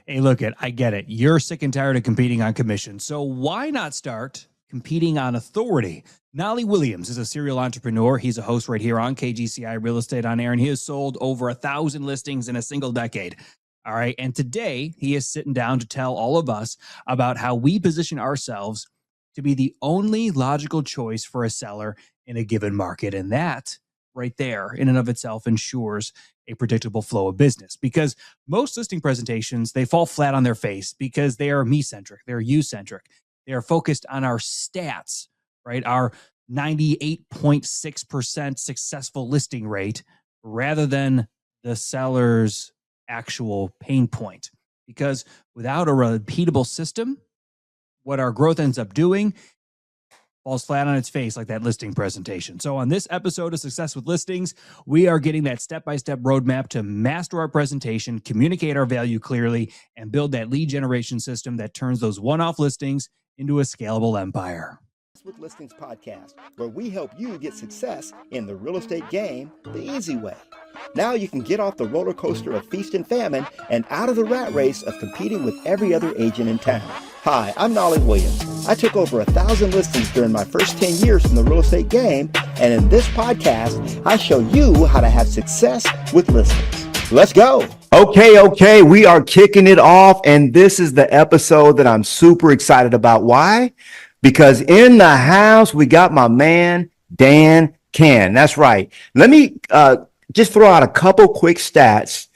Hey, look I get it. You're sick and tired of competing on commission. So why not start competing on authority? Knolly Williams is a serial entrepreneur. He's a host right here on KGCI Real Estate on Air, and he has sold over 1,000 listings in a single decade. All right. And today he is sitting down to tell all of us about how we position ourselves to be the only logical choice for a seller in a given market. And that right there in and of itself ensures a predictable flow of business, because most listing presentations, they fall flat on their face because they are me-centric, they're you-centric. They are focused on our stats, right? Our 98.6% successful listing rate rather than the seller's actual pain point. Because without a repeatable system, what our growth ends up doing falls flat on its face like that listing presentation. So on this episode of Success with Listings, we are getting that step-by-step roadmap to master our presentation, communicate our value clearly, and build that lead generation system that turns those one-off listings into a scalable empire. With Listings podcast, where we help you get success in the real estate game the easy way. Now you can get off the roller coaster of feast and famine and out of the rat race of competing with every other agent in town. Hi, I'm Knolly Williams. I took over 1,000 listings during my first 10 years in the real estate game, and in this podcast, I show you how to have success with listings. Let's go. Okay, we are kicking it off, and this is the episode that I'm super excited about. Why? Because in the house, we got my man, Dan Can. That's right. Let me just throw out a couple quick stats,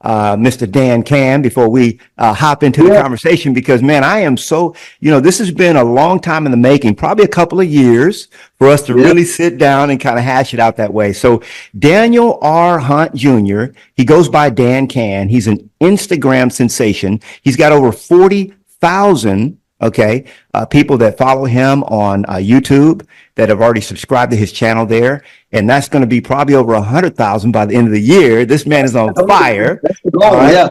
Mr. Dan Can, before we hop into the conversation, because, man, I am so, this has been a long time in the making, probably a couple of years for us to really sit down and kind of hash it out that way. So Daniel R. Hunt Jr., he goes by Dan Can. He's an Instagram sensation. He's got over 40,000 people that follow him on YouTube that have already subscribed to his channel there. And that's going to be probably over 100,000 by the end of the year. This man is on fire. That's the goal, right? Yeah.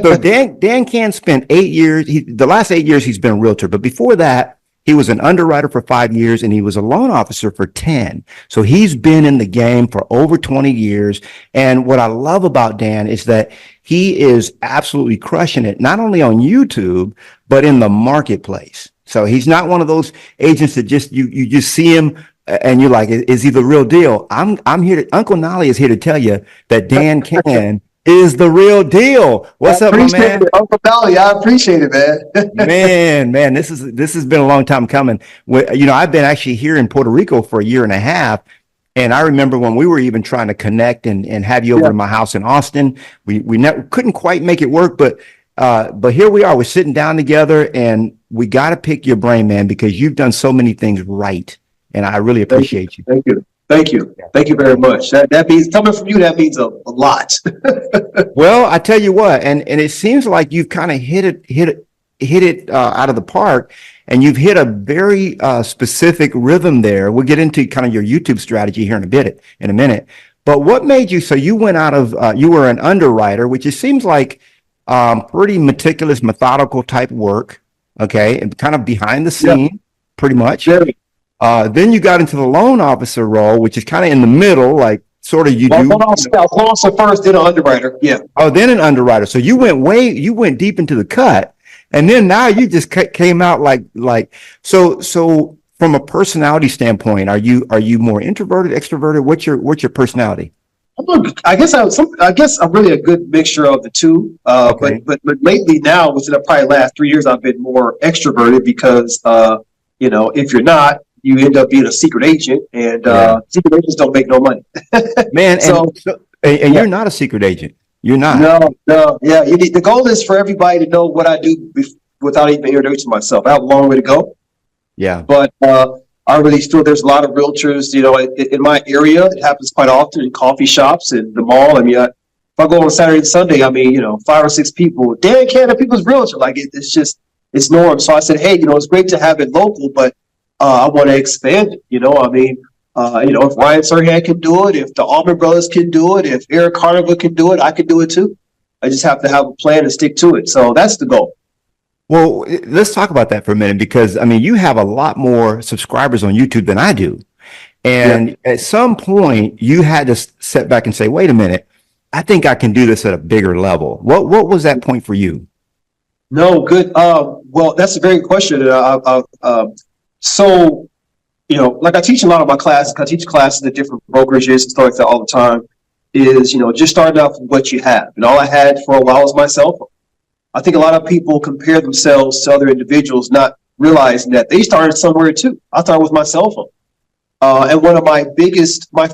So Dan Can spent 8 years. The last 8 years he's been a realtor, but before that, he was an underwriter for 5 years and he was a loan officer for 10. So he's been in the game for over 20 years. And what I love about Dan is that he is absolutely crushing it, not only on YouTube, but in the marketplace. So he's not one of those agents that just, you just see him and you're like, is he the real deal? I'm here Uncle Knolly is here to tell you that Dan Can is the real deal. What's up, my man? Uncle Knolly, I appreciate it, man. man, this has been a long time coming. I've been actually here in Puerto Rico for a year and a half. And I remember when we were even trying to connect and have you over to my house in Austin, we couldn't quite make it work, but here we are. We're sitting down together, and we got to pick your brain, man, because you've done so many things right, and I really appreciate you. Thank you very much. That means, coming from you, that means a lot. Well, I tell you what, and it seems like you've kind of hit it out of the park. And you've hit a very specific rhythm there. We'll get into kind of your YouTube strategy here in a minute. But what made you, so you went out of, you were an underwriter, which it seems like pretty meticulous, methodical type work, okay, and kind of behind the scene, pretty much. Then you got into the loan officer role, which is kind of in the middle, like sort of loan officer first, then an underwriter, Oh, then an underwriter. So you went deep into the cut. And then now you just came out so from a personality standpoint, are you more introverted, extroverted? What's your personality? I guess I'm really a good mixture of the two. But lately now, within the probably last 3 years, I've been more extroverted because if you're not, you end up being a secret agent, and secret agents don't make no money. Man, and you're not a secret agent. You're not. No. Yeah, the goal is for everybody to know what I do without even introducing myself. I have a long way to go. Yeah. But I really still, there's a lot of realtors, in my area. It happens quite often in coffee shops and the mall. I mean, if I go on Saturday and Sunday, 5 or 6 people. Dan Canada, people's realtor. Like it's norm. So I said, hey, it's great to have it local, but I want to expand it. If Ryan Serhan can do it, if the Allman Brothers can do it, if Eric Carnival can do it, I can do it too. I just have to have a plan and stick to it. So that's the goal. Well, let's talk about that for a minute, because you have a lot more subscribers on YouTube than I do. And at some point you had to sit back and say, wait a minute, I think I can do this at a bigger level. What was that point for you? No, good. Well, that's a very good question. So, like I teach a lot of my classes, I teach classes at different brokerages and stuff like that all the time, is, just starting off with what you have. And all I had for a while was my cell phone. I think a lot of people compare themselves to other individuals, not realizing that they started somewhere too. I started with my cell phone. And one of my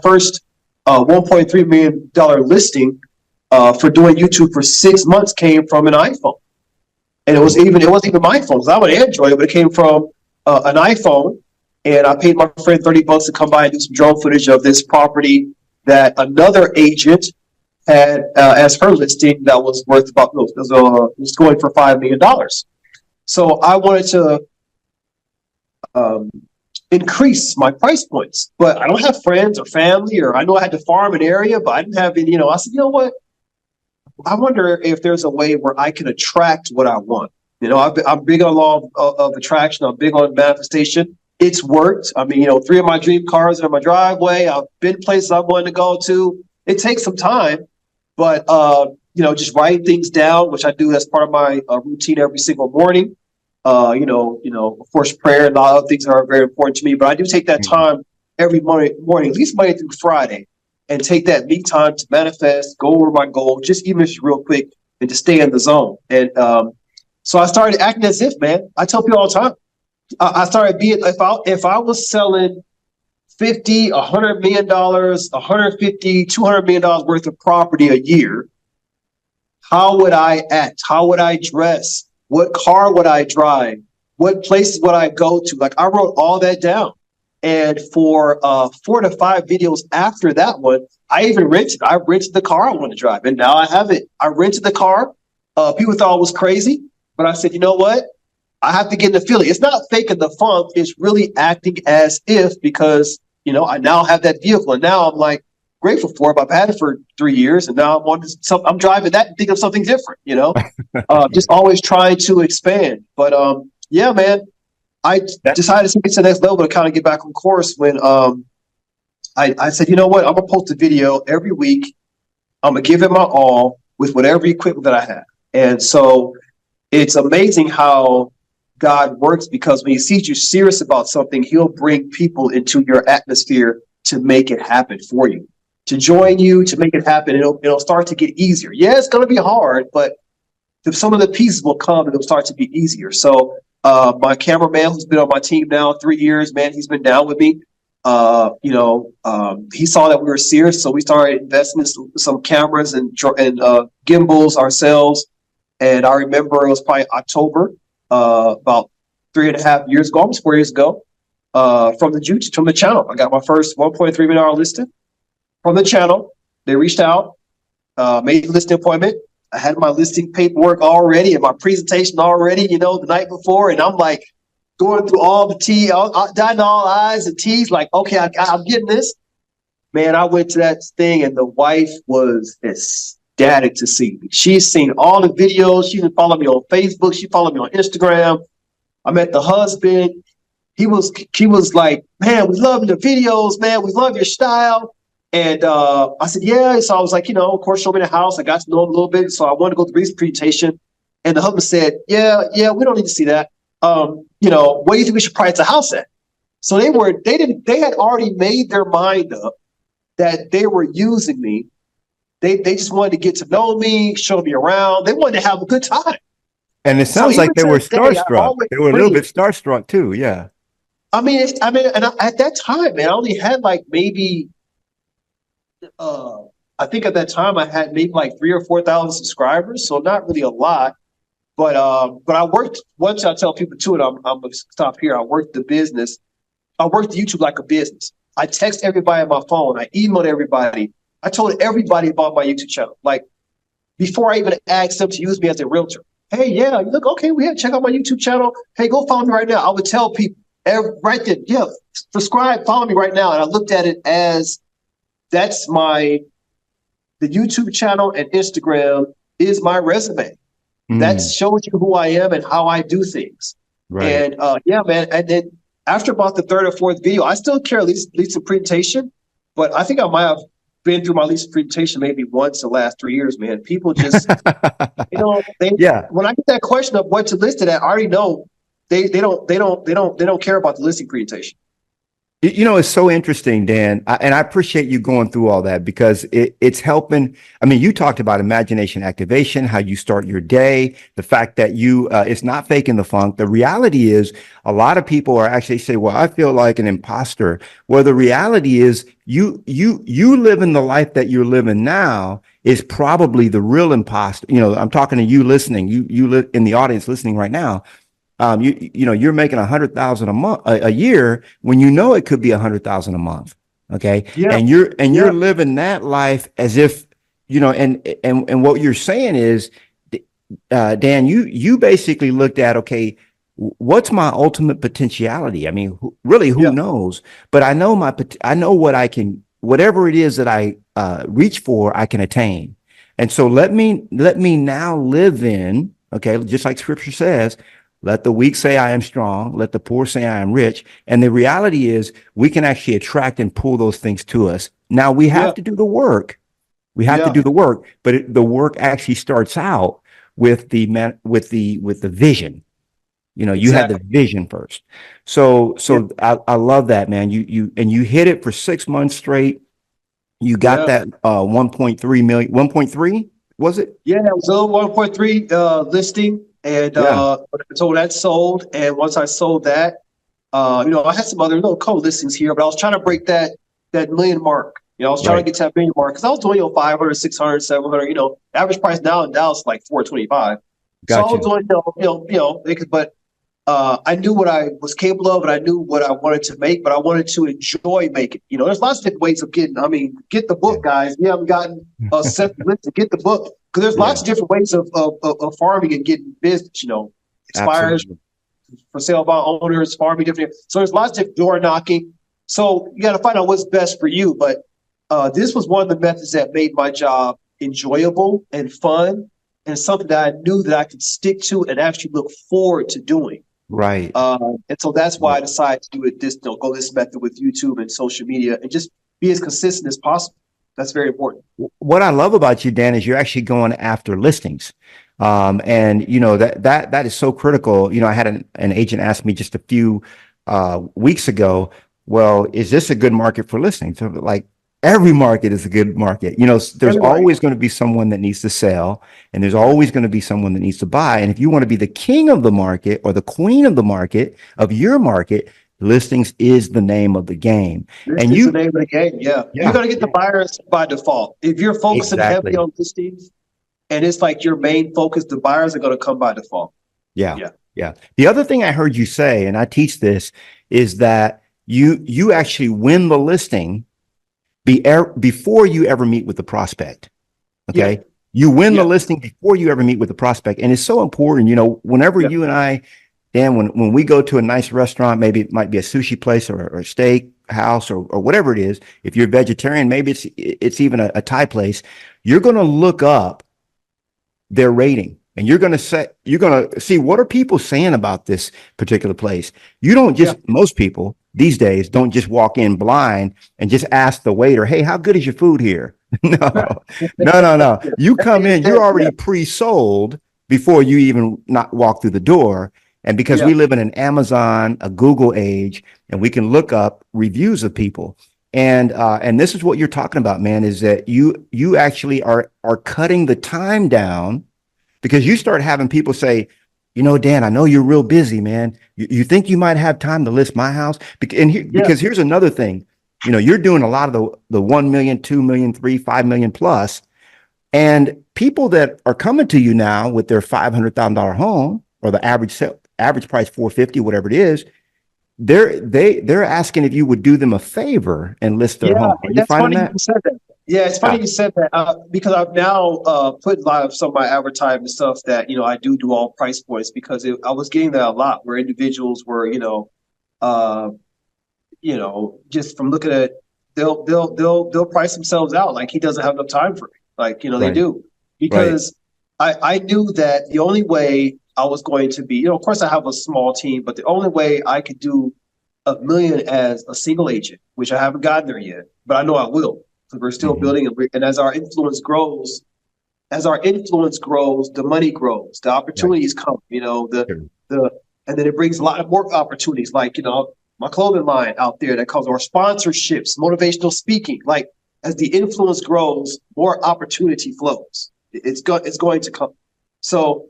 first $1.3 million listing for doing YouTube for 6 months came from an iPhone. And it wasn't even my phone, because I'm an Android, but it came from an iPhone. And I paid my friend $30 to come by and do some drone footage of this property that another agent had as her listing that was worth about, was going for $5 million. So I wanted to increase my price points, but I don't have friends or family, or I know I had to farm an area, but I didn't have any, I said, you know what? I wonder if there's a way where I can attract what I want. I'm big on law of attraction. I'm big on manifestation. It's worked. I mean, 3 of my dream cars are in my driveway. I've been places I wanted to go to. It takes some time, but, just writing things down, which I do as part of my routine every single morning. Of course, prayer and a lot of things are very important to me, but I do take that time every morning, at least Monday through Friday, and take that me time to manifest, go over my goal, just even if it's real quick, and to stay in the zone. And so I started acting as if, man, I tell people all the time, I started being, if I was selling $50, $100 million, $150, $200 million worth of property a year, how would I act? How would I dress? What car would I drive? What places would I go to? Like, I wrote all that down. And for 4 to 5 videos after that one, I rented the car I want to drive. And now I have it. I rented the car. People thought it was crazy, but I said, you know what? I have to get in the feeling. It's not faking the funk. It's really acting as if, because, I now have that vehicle. And now I'm like grateful for it. I've had it for 3 years, and now I'm driving that and thinking of something different, just always trying to expand. But yeah, man, I decided to take it to the next level to kind of get back on course when I said, you know what, I'm going to post a video every week. I'm going to give it my all with whatever equipment that I have. And so it's amazing how God works, because when he sees you serious about something, he'll bring people into your atmosphere to make it happen for you, to join you, to make it happen. It'll start to get easier. Yeah, it's going to be hard, but some of the pieces will come and it'll start to be easier. So my cameraman, who's been on my team now 3 years, man, he's been down with me. He saw that we were serious, so we started investing in some cameras and gimbals ourselves. And I remember it was probably October, about 3.5 years ago, almost 4 years ago, from the channel. I got my first $1.3 million listing from the channel. They reached out, made a listing appointment. I had my listing paperwork already and my presentation already, the night before. And I'm like going through all the T's, dotting all I's and T's, like, okay, I'm getting this. Man, I went to that thing and the wife was ecstatic to see me. She's seen all the videos. She even followed me on Facebook. She followed me on Instagram. I met the husband. He was like, man, we love the videos, man. We love your style. And I said, yeah. So I was like, of course, show me the house. I got to know him a little bit. So I wanted to go to the presentation. And the husband said, yeah, we don't need to see that. What do you think we should price the house at? So they had already made their mind up that they were using me. They just wanted to get to know me, show me around. They wanted to have a good time. And it sounds like they were starstruck. They were a little bit starstruck too. Yeah. I mean, and at that time, man, I only had like maybe, I think at that time I had maybe like 3,000 or 4,000 subscribers, so not really a lot. But I worked. Once I tell people too, and I'm gonna stop here. I worked the business. I worked YouTube like a business. I text everybody on my phone. I emailed everybody. I told everybody about my YouTube channel. Like, before I even asked them to use me as a realtor. Hey, yeah, you look okay. We have to check out my YouTube channel. Hey, go follow me right now. I would tell people right then, yeah, subscribe, follow me right now. And I looked at it as the YouTube channel and Instagram is my resume. That shows you who I am and how I do things. Right. And yeah, man. And then after about the 3rd or 4th video, I still care at least some presentation, but I think I might have been through my lease presentation maybe once the last 3 years, man. People just, Yeah. when I get that question of what to list it at, I already know they don't care about the listing presentation. You know, it's so interesting, Dan, and I appreciate you going through all that because it's helping. I mean, you talked about imagination activation, how you start your day, the fact that it's not faking the funk. The reality is a lot of people are actually say, well, I feel like an imposter. Well, the reality is you living the life that you're living now is probably the real imposter. You know, I'm talking to you listening, you live in the audience listening right now. You're making 100,000 a month, a year, when you know it could be 100,000 a month. Okay. Yeah. And you're living that life as if, and what you're saying is, Dan, you basically looked at, okay, what's my ultimate potentiality? I mean, who knows? But I know whatever it is that I reach for, I can attain. And so let me now live in, okay, just like scripture says, let the weak say I am strong. Let the poor say I am rich. And the reality is we can actually attract and pull those things to us. Now we have to do the work. We have to do the work, but the work actually starts out with the vision. You had the vision first. So I love that, man. You hit it for 6 months straight. You got that 1.3 million, 1.3 was it? Yeah, it was a 1.3 listing. And so that sold. And once I sold that, I had some other little co-listings here, but I was trying to break that million mark. I was trying to get to that million mark because I was doing 500, 600, 700. Average price now in Dallas is like 425. Gotcha. So I was doing, but I knew what I was capable of, and I knew what I wanted to make, but I wanted to enjoy making. There's lots of different ways of getting. I mean, get the book, guys. We haven't gotten a set list to get the book. Because there's lots of different ways of farming and getting business, expires for sale by owners, farming different. So there's lots of different door knocking. So you got to find out what's best for you. But this was one of the methods that made my job enjoyable and fun, and something that I knew that I could stick to and actually look forward to doing. Right. And so that's why I decided to do it go this method with YouTube and social media and just be as consistent as possible. That's very important. What I love about you, Dan, is you're actually going after listings. And that is so critical. I had an agent ask me just a few weeks ago, well, is this a good market for listings? So like every market is a good market. There's always going to be someone that needs to sell, and there's always going to be someone that needs to buy. And if you want to be the king of the market or the queen of the market, of your market, listings is the name of the game. The name of the game. Yeah. You're going to get the buyers by default. If you're focusing heavily on listings and it's like your main focus, the buyers are going to come by default. Yeah. The other thing I heard you say, and I teach this, is that you actually win the listing before you ever meet with the prospect. Okay. Yeah. You win the listing before you ever meet with the prospect. And it's so important, whenever you and I, Dan, when we go to a nice restaurant, maybe it might be a sushi place or a steak house or whatever it is. If you're vegetarian, maybe it's even a Thai place. You're going to look up their rating, and you're going to see what are people saying about this particular place. You don't just most people these days don't just walk in blind and just ask the waiter, "Hey, how good is your food here?" No. You come in, you're already pre-sold before you even not walk through the door. And because we live in an Amazon, a Google age, and we can look up reviews of people. And this is what you're talking about, man, is that you actually are cutting the time down, because you start having people say, Dan, I know you're real busy, man. You think you might have time to list my house? Because here's another thing, you're doing a lot of the 1 million, 2 million, 3, 5 million plus. And people that are coming to you now with their $500,000 home, or the average price 450, whatever it is, they're asking if you would do them a favor and list their home. Are you finding that? You said that? Yeah, it's funny you said that because I've now put a lot of some of my advertising stuff that I do all price points, because I was getting that a lot where individuals were just from looking at they'll price themselves out like he doesn't have enough time for me, like they do, because I knew that the only way I was going to be, of course I have a small team, but the only way I could do $1 million as a single agent, which I haven't gotten there yet, but I know I will, because we're still building, and as our influence grows, the money grows, the opportunities come, and then it brings a lot of more opportunities, like, my clothing line out there that comes, or sponsorships, motivational speaking. Like, as the influence grows, more opportunity flows. It's going to come. So,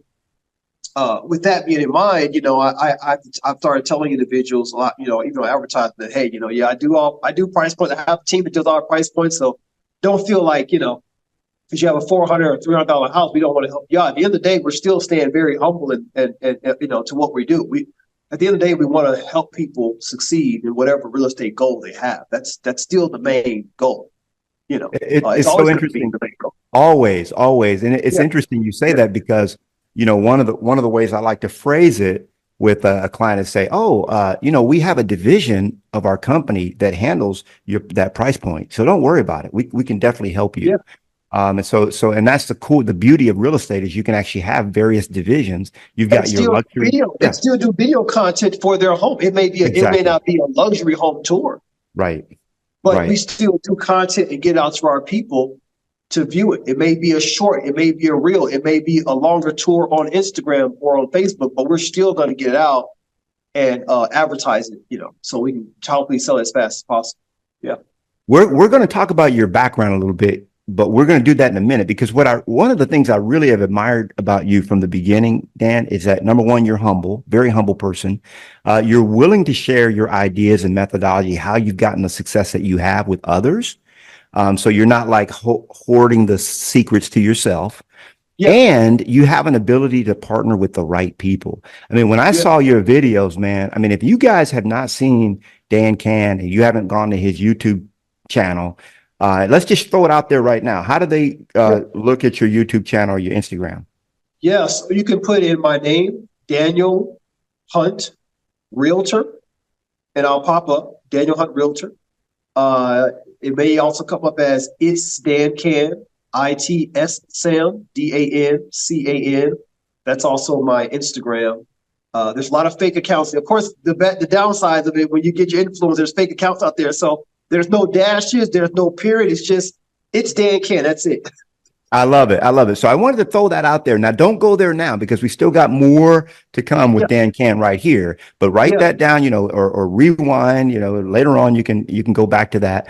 with that being in mind, I've started telling individuals a lot, even advertising that, hey, I do price points. I have a team that does all price points. So don't feel like, because you have a $400 or $300 house, we don't want to help you out. At the end of the day, we're still staying very humble and to what we do. At the end of the day, we want to help people succeed in whatever real estate goal they have. That's still the main goal. It's so interesting. Always. And it's interesting you say that, because, one of the ways I like to phrase it with a client is say, we have a division of our company that handles that price point. So don't worry about it. We can definitely help you. Yeah. And that's the beauty of real estate is you can actually have various divisions. You've got your luxury video, and still do video content for their home. It may not be a luxury home tour. Right. But we still do content and get out to our people to view it. It may be a short, it may be a reel, it may be a longer tour on Instagram or on Facebook, but we're still going to get it out and advertise it, so we can hopefully sell it as fast as possible. Yeah. We're going to talk about your background a little bit, but we're going to do that in a minute, because one of the things I really have admired about you from the beginning, Dan, is that, number one, you're humble, very humble person. You're willing to share your ideas and methodology, how you've gotten the success that you have with others. So you're not like hoarding the secrets to yourself. Yeah. And you have an ability to partner with the right people. I mean, when I saw your videos, man, I mean, if you guys have not seen Dan Can and you haven't gone to his YouTube channel, let's just throw it out there right now. How do they look at your YouTube channel or your Instagram? Yes, you can put in my name, Daniel Hunt Realtor, and I'll pop up, Daniel Hunt Realtor. It may also come up as It's Dan Can, ITS Sam, DANCAN. That's also my Instagram. There's a lot of fake accounts. Of course, the downsides of it, when you get your influence, there's fake accounts out there. So there's no dashes, there's no period. It's just, It's Dan Can. That's it. I love it. So I wanted to throw that out there. Now, don't go there now, because we still got more to come with Dan Can right here. But write that down, or rewind. Later on, you can go back to that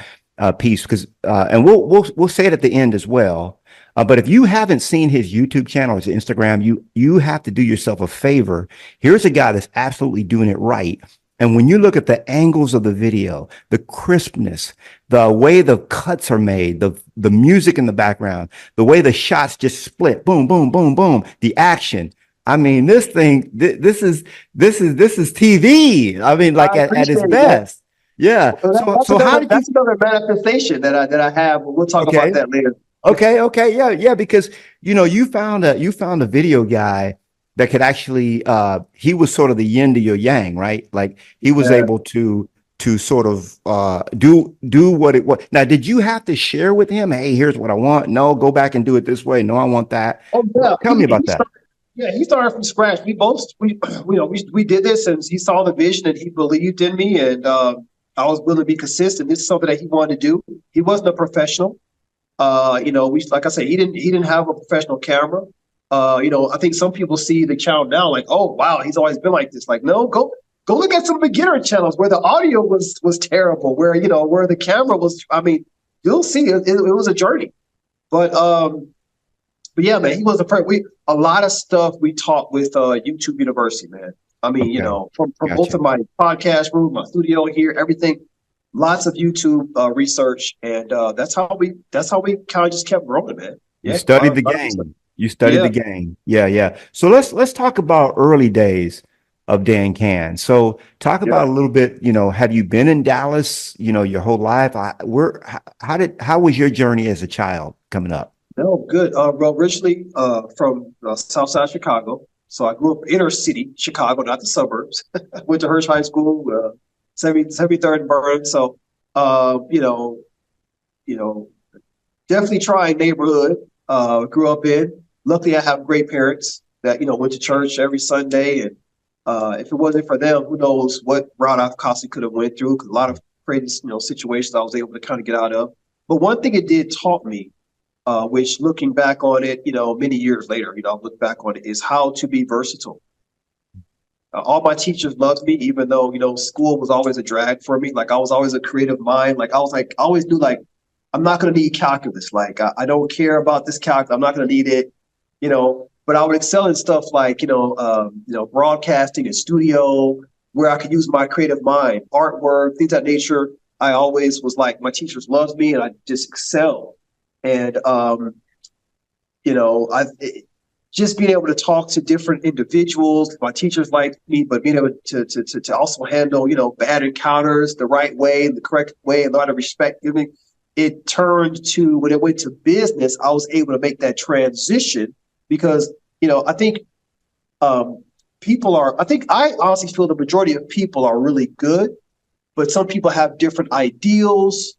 piece, because and we'll say it at the end as well. But if you haven't seen his YouTube channel or his Instagram, you have to do yourself a favor. Here's a guy that's absolutely doing it right. And when you look at the angles of the video, the crispness, the way the cuts are made, the music in the background, the way the shots just split, boom, boom, boom, boom, the action. I mean, this thing, this is TV. I mean, like at its best. Yeah. So that's another manifestation that I have. We'll talk about that later. Okay. Yeah. Because, you found a video guy that could actually, he was sort of the yin to your yang, right? Like he was able to sort of do what it was. Now, did you have to share with him, hey, here's what I want? No, go back and do it this way. No, I want that. Oh, yeah. Tell me about that. He started from scratch. We did this, and he saw the vision and he believed in me, and I was willing to be consistent. This is something that he wanted to do. He wasn't a professional. Like I said, he didn't have a professional camera. I think some people see the channel now like, oh wow, he's always been like this. Like, no, go look at some beginner channels where the audio was terrible, where the camera was. I mean, you'll see it was a journey. But yeah, man, he was a lot of stuff we taught with YouTube University, man. I mean, from both of my podcast room, my studio here, everything. Lots of YouTube research, and that's how we kind of just kept rolling, man. Yeah, you studied the game. You studied the game. Yeah. So let's talk about early days of Dan Can. So talk about a little bit, have you been in Dallas, your whole life? How was your journey as a child coming up? No, good. Well, originally from South Side Chicago. So I grew up inner city Chicago, not the suburbs. Went to Hirsch High School, 73rd and Burn. So, definitely trying neighborhood. Grew up in. Luckily, I have great parents that, went to church every Sunday. And if it wasn't for them, who knows what route I possibly could have went through. 'Cause a lot of crazy, situations I was able to kind of get out of. But one thing it did taught me, which looking back on it, many years later, look back on it, is how to be versatile. All my teachers loved me, even though, school was always a drag for me. Like I was always a creative mind. Like I always knew like, I'm not going to need calculus. Like I don't care about this calculus. I'm not going to need it, but I would excel in stuff like, broadcasting and studio where I could use my creative mind, artwork, things of that nature. I always was like, my teachers loved me and I just excelled. And, just being able to talk to different individuals, my teachers liked me, but being able to also handle, bad encounters the right way, the correct way, and a lot of respect. It turned to, when it went to business, I was able to make that transition because, I think I honestly feel the majority of people are really good, but some people have different ideals,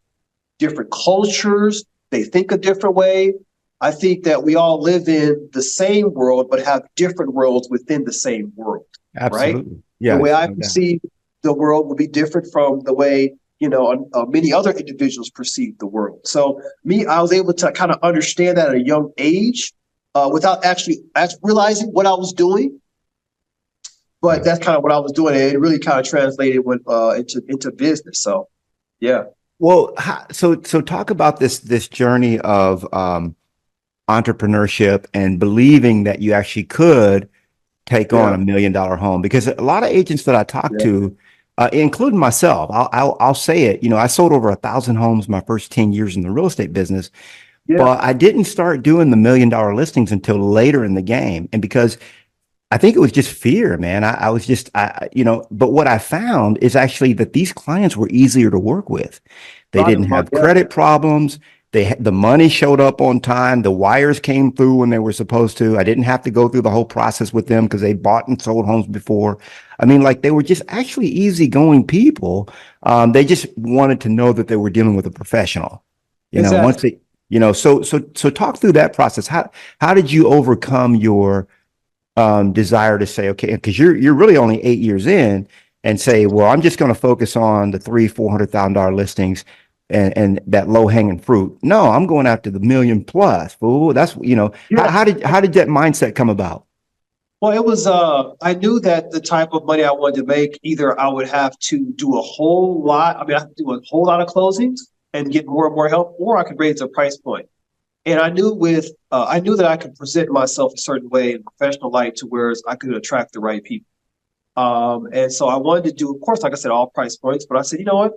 different cultures, they think a different way. I think that we all live in the same world, but have different worlds within the same world. Absolutely. Right? Yeah. The way I perceive the world will be different from the way, many other individuals perceive the world. So I was able to kind of understand that at a young age without actually realizing what I was doing. But that's kind of what I was doing. And it really kind of translated into business. So, yeah. Well, so talk about this journey of entrepreneurship and believing that you actually could take on $1 million home, because a lot of agents that I talk to, including myself, I'll say it, I sold over 1,000 homes my first 10 years in the real estate business, but I didn't start doing the $1 million listings until later in the game. And because I think it was just fear, man. But what I found is actually that these clients were easier to work with. They didn't have credit problems. The money showed up on time. The wires came through when they were supposed to. I didn't have to go through the whole process with them because they bought and sold homes before. I mean, like they were just actually easygoing people. They just wanted to know that they were dealing with a professional. Once they, so talk through that process. How did you overcome your desire to say, okay, because you're really only 8 years in, and say, well, I'm just going to focus on the $300,000-$400,000 listings and that low hanging fruit. No, I'm going after the $1 million plus. Fool. That's how did that mindset come about? Well, it was I knew that the type of money I wanted to make, either I would have to do a whole lot. I have to do a whole lot of closings and get more and more help, or I could raise the price point. And I knew that I could present myself a certain way in professional light to where I could attract the right people. And so I wanted to do, of course, like I said, all price points. But I said, you know what?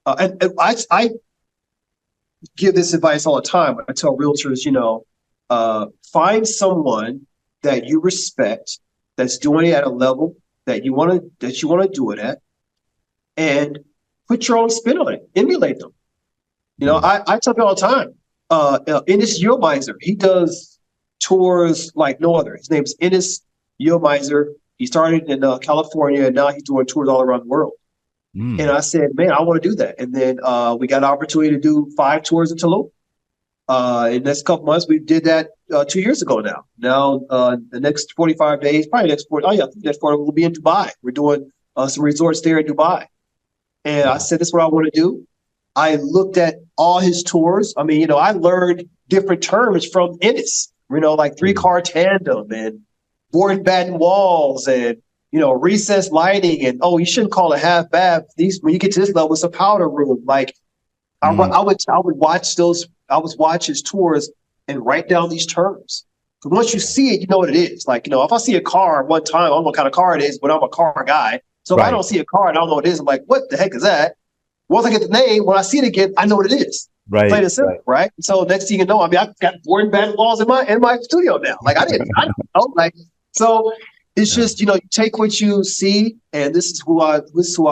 And I give this advice all the time. I tell realtors, find someone that you respect, that's doing it at a level that you want to do it at, and put your own spin on it. Emulate them. I tell people all the time. Ennis Yilmiser, he does tours like no other. His name's Ennis Yilmiser. He started in California, and now he's doing tours all around the world. And I said, man, I want to do that. And then we got an opportunity to do 5 tours in Tulum. In the next couple months, we did that 2 years ago now. Now, the next 45 days, probably next 40, next 40, we'll be in Dubai. We're doing some resorts there in Dubai. And I said, this is what I want to do. I looked at all his tours. I learned different terms from Ennis, like 3-car tandem and board and batten walls and, recessed lighting. And, you shouldn't call it half bath. When you get to this level, it's a powder room. Like I would watch his tours and write down these terms. Because once you see it, you know what it is. Like, if I see a car one time, I don't know what kind of car it is, but I'm a car guy. So if I don't see a car and I don't know what it is, I'm like, what the heck is that? Once I get the name, when I see it again, I know what it is. Right. Plain and simple, right? So next thing you know, I've got board and batten walls in my studio now. Like I don't know. Like, so it's just, you take what you see, and this is who I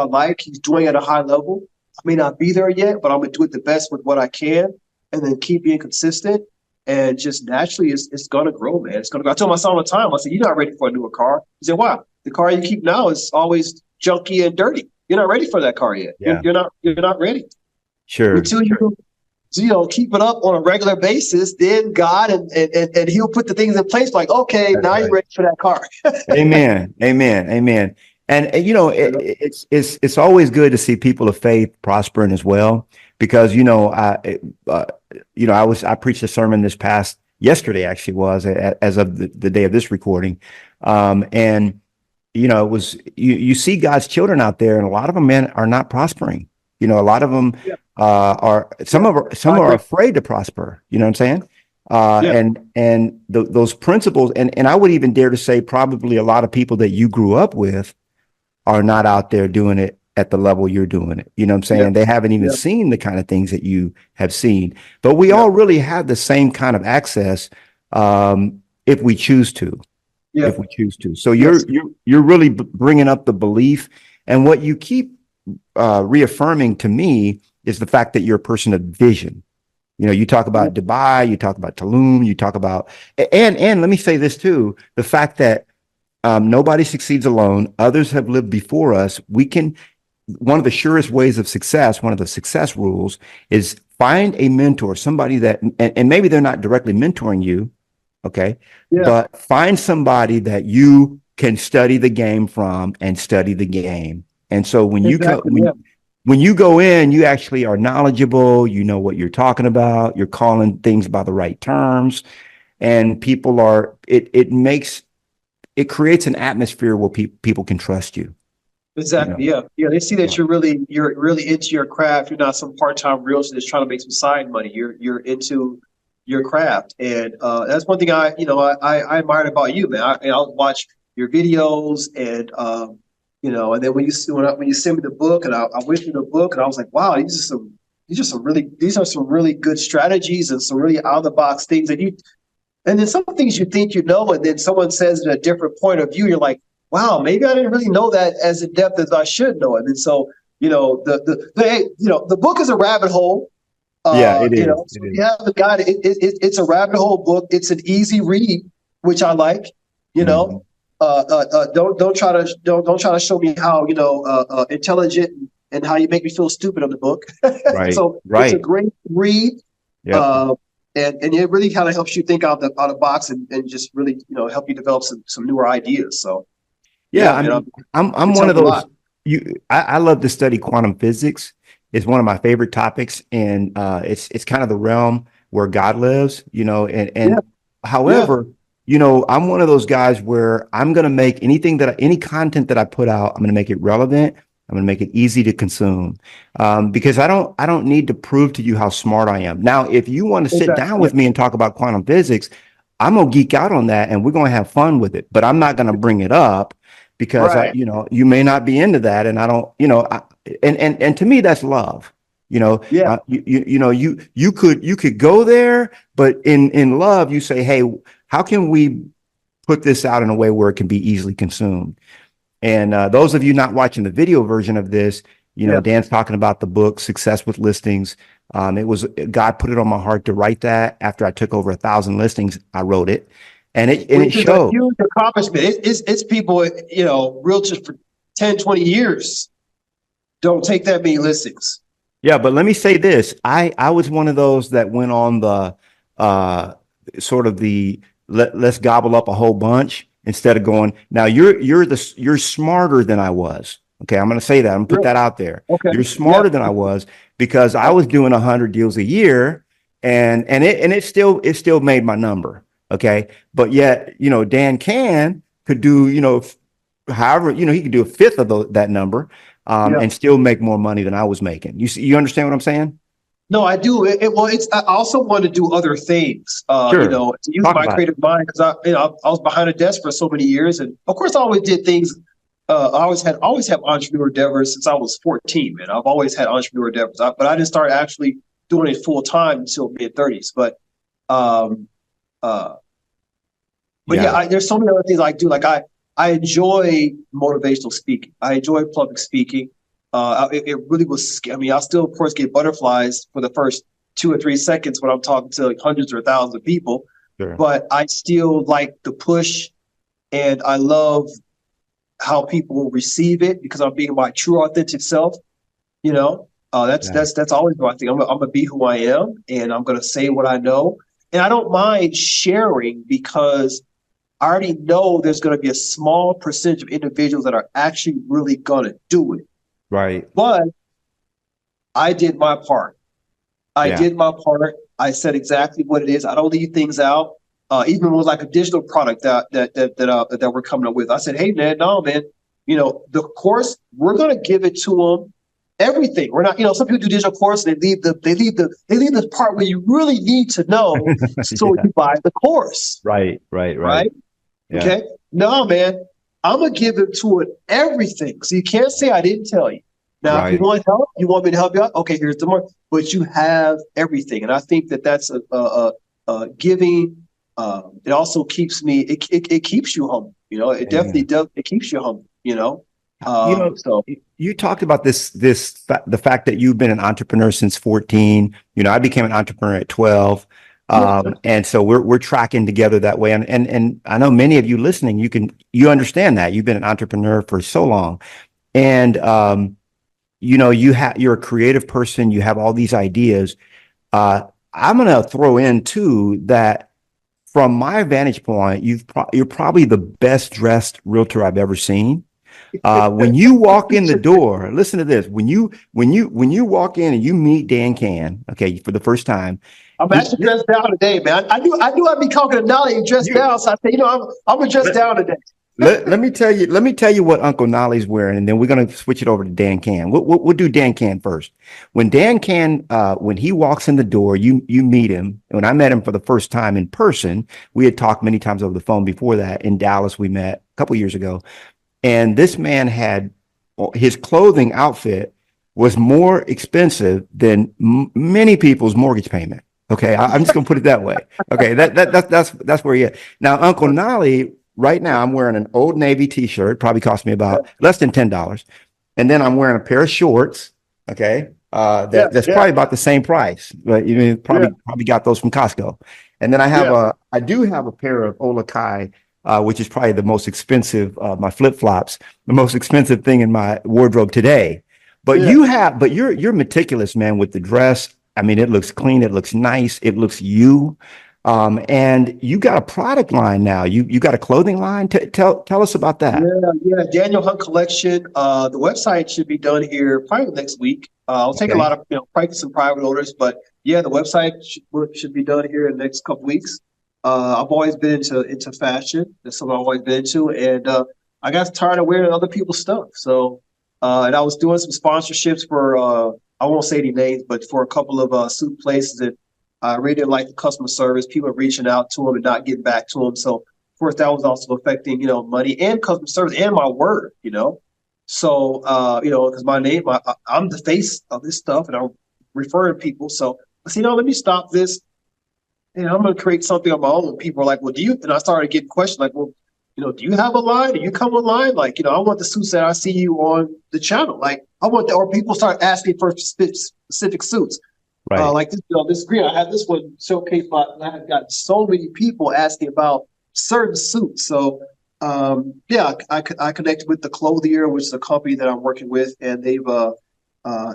like. He's doing at a high level. I may not be there yet, but I'm gonna do it the best with what I can, and then keep being consistent. And just naturally, it's gonna grow, man. It's gonna grow. I tell my son all the time. I said, "You're not ready for a newer car." He said, "Why? The car you keep now is always junky and dirty. You're not ready for that car yet. Yeah. You're not ready. Sure. Until you keep it up on a regular basis, then God and He'll put the things in place. Like, okay, that's now you're ready for that car." Amen. And it's always good to see people of faith prospering as well. because, I preached a sermon yesterday actually was as of the day of this recording. And, it was, you see God's children out there, and a lot of them, men, are not prospering. A lot of them some are afraid to prosper. You know what I'm saying? And those principles, and I would even dare to say probably a lot of people that you grew up with are not out there doing it at the level you're doing it. You know what I'm saying? Yeah. They haven't even seen the kind of things that you have seen, but we all really have the same kind of access, if we choose to. Yeah. If we choose to. So you're really bringing up the belief, and what you keep reaffirming to me is the fact that you're a person of vision. You talk about Dubai, you talk about Tulum, you talk about, and let me say this too, the fact that nobody succeeds alone. Others have lived before us. One of the surest ways of success, one of the success rules, is find a mentor, somebody that, and maybe they're not directly mentoring you, okay, but find somebody that you can study the game from and study the game. And so when you go in, you actually are knowledgeable, you know what you're talking about, you're calling things by the right terms, and people are, it creates an atmosphere where people can trust you. Exactly. Yeah. They see that you're really into your craft. You're not some part-time realtor that's trying to make some side money. You're into your craft, and that's one thing I admired about you, man. I'll watch your videos, and and then when you send me the book, and I went through the book, and I was like, wow, these are some really good strategies and some really out of the box things that you. And then some things you think and then someone says it a different point of view. You're like, wow, maybe I didn't really know that as in depth as I should know it. And so, the book is a rabbit hole. It is. So you have a guide. It's a rabbit hole book. It's an easy read, which I like. Don't try to show me how intelligent and how you make me feel stupid on the book. Right. So it's a great read. Yeah. And it really kind of helps you think out of the box and just really help you develop some newer ideas. So I'm one of those. I love to study quantum physics. It's one of my favorite topics, and it's kind of the realm where God lives. However, I'm one of those guys where I'm going to make any content that I put out, I'm going to make it relevant. I'm going to make it easy to consume, because I don't need to prove to you how smart I am. Now, if you want to sit down with me and talk about quantum physics, I'm going to geek out on that, and we're going to have fun with it. But I'm not going to bring it up because you may not be into that, and I don't. And to me, that's love. You could go there, but in love, you say, hey, how can we put this out in a way where it can be easily consumed? And those of you not watching the video version of this, Dan's talking about the book Success with Listings. It was God put it on my heart to write that. After I took over 1,000 listings, I wrote it, and it showed. A huge accomplishment. It's people, realtors for 10, 20 years don't take that many listings. Yeah, but let me say this: I was one of those that went on the sort of the let's gobble up a whole bunch. Instead of going, now you're smarter than I was. Okay, I'm going to say that. I'm going to put that out there. Okay. You're smarter than I was, because I was doing 100 deals a year, and it still made my number. Okay, but yet Dan could do however he could do a fifth of that number, and still make more money than I was making. You understand what I'm saying? No, I do. I also want to do other things, to use my creative mind, because I was behind a desk for so many years, and of course I always did things. I always have entrepreneur endeavors since I was 14, man. I've always had entrepreneur endeavors, but I didn't start actually doing it full time until mid-30s. But there's so many other things I do. Like I enjoy motivational speaking. I enjoy public speaking. It really was. I mean, I still, of course, get butterflies for the first 2 or 3 seconds when I'm talking to hundreds or thousands of people. Sure. But I still like the push, and I love how people receive it because I'm being my true, authentic self. That's always my thing. I'm gonna be who I am, and I'm gonna say what I know, and I don't mind sharing because I already know there's gonna be a small percentage of individuals that are actually really gonna do it. Right. But I did my part. I Yeah. did my part. I said exactly what it is. I don't leave things out. Even with like a digital product that we're coming up with, I said, hey man, no man, the course we're gonna give it to them everything. We're not, some people do digital course and they leave the part where you really need to know, so Yeah. you buy the course, Right. right? Yeah. Okay, no man, I'm gonna give it to it everything. So you can't say I didn't tell you. Now, if you Right. want help, you want me to help you out. Okay, here's the more. But you have everything, and I think that's a giving. It also keeps me. It keeps you humble. It definitely Amen. does. It keeps you humble. You know, So you talked about the fact that you've been an entrepreneur since 14. I became an entrepreneur at 12. yeah, And so we're tracking together that way. And I know many of you listening, you understand that you've been an entrepreneur for so long. And, you're a creative person. You have all these ideas. I'm going to throw in too that from my vantage point, you're probably the best dressed realtor I've ever seen. When you walk in the door, listen to this. When you walk in and you meet Dan Can, okay, for the first time, I'm he, actually dressed down today, man. I knew I'd be talking to Knolly and dressed you, down. So I said, I'm gonna dress down today. let me tell you what Uncle Nolly's wearing, and then we're gonna switch it over to Dan Can. We'll do Dan Can first. When Dan Can, when he walks in the door, you meet him. When I met him for the first time in person, we had talked many times over the phone before that. In Dallas, we met a couple years ago. And this man had his clothing outfit was more expensive than many people's mortgage payment. Okay, I'm just gonna put it that way. Okay, that's where he is. Now, Uncle Nolly, right now, I'm wearing an Old Navy T-shirt. Probably cost me about less than $10, and then I'm wearing a pair of shorts. Okay, that's probably about the same price, but probably got those from Costco. And then I do have a pair of Olakai, which is probably the most expensive, my flip-flops, the most expensive thing in my wardrobe today. But you're meticulous, man, with the dress. I mean, it looks clean. It looks nice. It looks you. And you got a product line now. You got a clothing line. Tell us about that. Yeah. Daniel Hunt Collection. The website should be done here probably next week. I'll take a lot of practice and private orders, but yeah, the website should be done here in the next couple weeks. I've always been into fashion. That's something I've always been into, and I got tired of wearing other people's stuff. So, and I was doing some sponsorships for I won't say any names, but for a couple of suit places that I really didn't like the customer service. People reaching out to them and not getting back to them. So, of course, that was also affecting money and customer service and my word. So because my name, I'm the face of this stuff, and I'm referring people. So I said, let me stop this. And I'm going to create something on my own. And people are like, well, and I started getting questions like, well, do you have a line? Do you come online? Like, I want the suits that I see you on the channel. Like, or people start asking for specific suits. Right. Like this green, I had this one showcased, and I have got so many people asking about certain suits. So, I connected with the Clothier, which is a company that I'm working with, and they've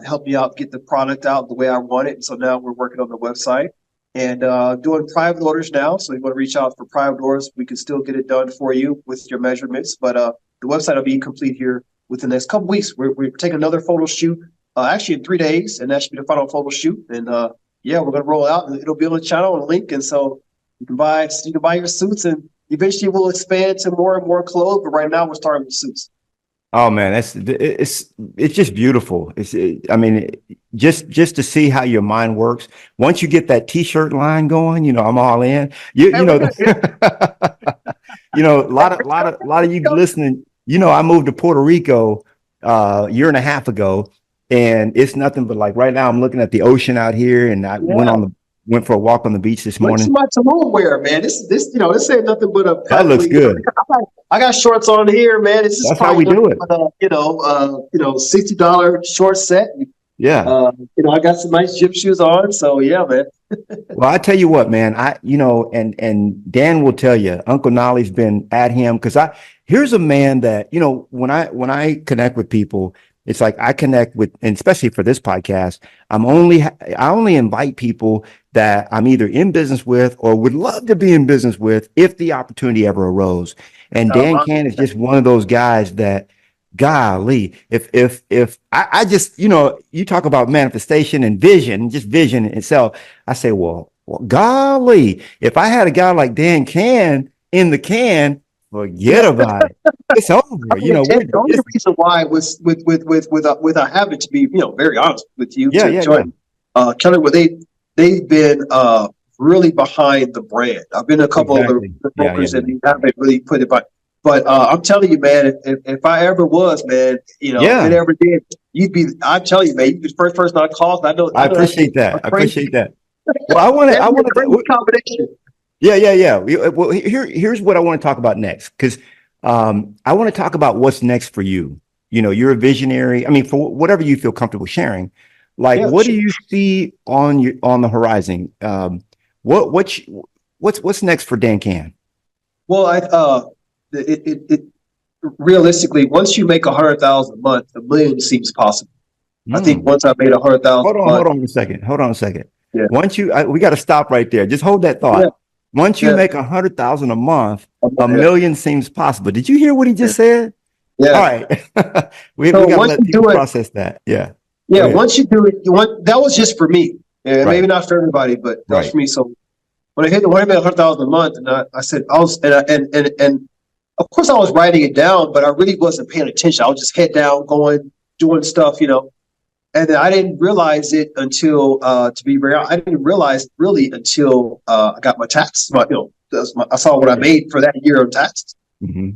helped me out get the product out the way I want it. And so now we're working on the website. And doing private orders now. So if you want to reach out for private orders, we can still get it done for you with your measurements. But the website will be complete here within the next couple weeks. We're taking another photo shoot actually in 3 days, and that should be the final photo shoot. And we're going to roll it out, and it'll be on the channel and a link. And so you can buy your suits, and eventually we'll expand to more and more clothes. But right now we're starting with suits. Oh man, it's just beautiful. Just to see how your mind works. Once you get that T-shirt line going, I'm all in. A lot of you listening. I moved to Puerto Rico a year and a half ago, and it's nothing but like right now I'm looking at the ocean out here, and I went for a walk on the beach this morning. What's my Tulum wear, man? This ain't nothing but a. That looks good. I got shorts on here, man. That's how we do it. $60 short set. Yeah. I got some nice gym shoes on, so yeah, man. Well, I tell you what, man. And Dan will tell you, Uncle Nolly's been at him because here's a man that when I connect with people. It's like I connect with, and especially for this podcast, I only invite people that I'm either in business with or would love to be in business with if the opportunity ever arose. And Dan Can is just one of those guys that golly, if I just, you talk about manifestation and vision, just vision itself. I say, well, golly, if I had a guy like Dan Can in the can, forget about it. It's over. I mean, the only reason why was with a habit, to be very honest with you, to join Kelly, where they've been really behind the brand. I've been a couple of the brokers that they haven't really put it by. But I'm telling you, man, if I ever was, man, if it ever did, I'm telling you, man, you'd be the first person I call. I appreciate that. I appreciate that. Well, I want to combination. Yeah. Well, here's what I want to talk about next, because I want to talk about what's next for you. You're a visionary. I mean, for whatever you feel comfortable sharing. Like, what do you see on the horizon? What's next for Dan Can? Well, it realistically, once you make 100,000 a month, $1 million seems possible. I think once I made 100,000. Hold on a second. Yeah. Once we got to stop right there. Just hold that thought. Yeah. Once you make 100,000 a month, $1 million seems possible. Did you hear what he just said? Yeah. All right. we got to let people process that. Yeah. Yeah. Once you do it, that was just for me. Yeah, maybe not for everybody, but that was for me. So when I made 100,000 a month, and I said, and of course I was writing it down, but I really wasn't paying attention. I was just head down, doing stuff, And then I didn't realize it until, to be very honest, I didn't realize it really until I got my taxes. I saw what I made for that year of taxes. Mm-hmm.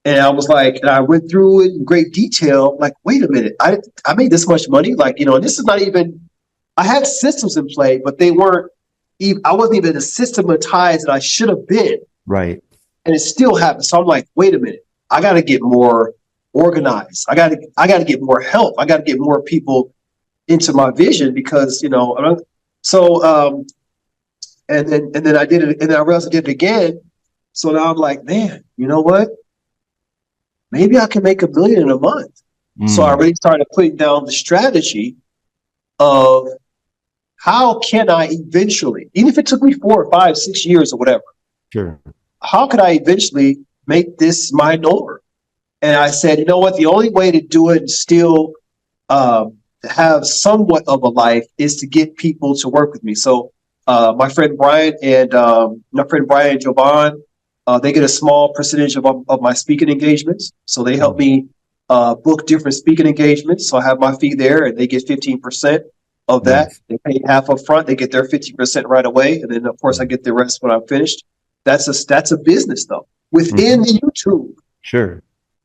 And I was like, and I went through it in great detail. Like, wait a minute, I made this much money. Like, this is not even, I had systems in play, but they weren't even, I wasn't even as systematized that I should have been. Right. And it still happened. So I'm like, wait a minute, I got to get more organized. I got to get more help. I got to get more people into my vision because, so, and then I did it, and then I realized I did it again. So now I'm like, man, you know what? Maybe I can make $1 million in a month. So I really started putting down the strategy of how can I eventually, even if it took me 4 or 5, 6 years or whatever, sure, how could I eventually make this my norm? And I said, you know what? The only way to do it and still have somewhat of a life is to get people to work with me. So my friend Brian and Jovan, they get a small percentage of my speaking engagements. So they help me book different speaking engagements. So I have my fee there, and they get 15% of that. Nice. They pay half up front. They get their 50% right away. And then, of course, I get the rest when I'm finished. That's a business, though, within the YouTube. Sure.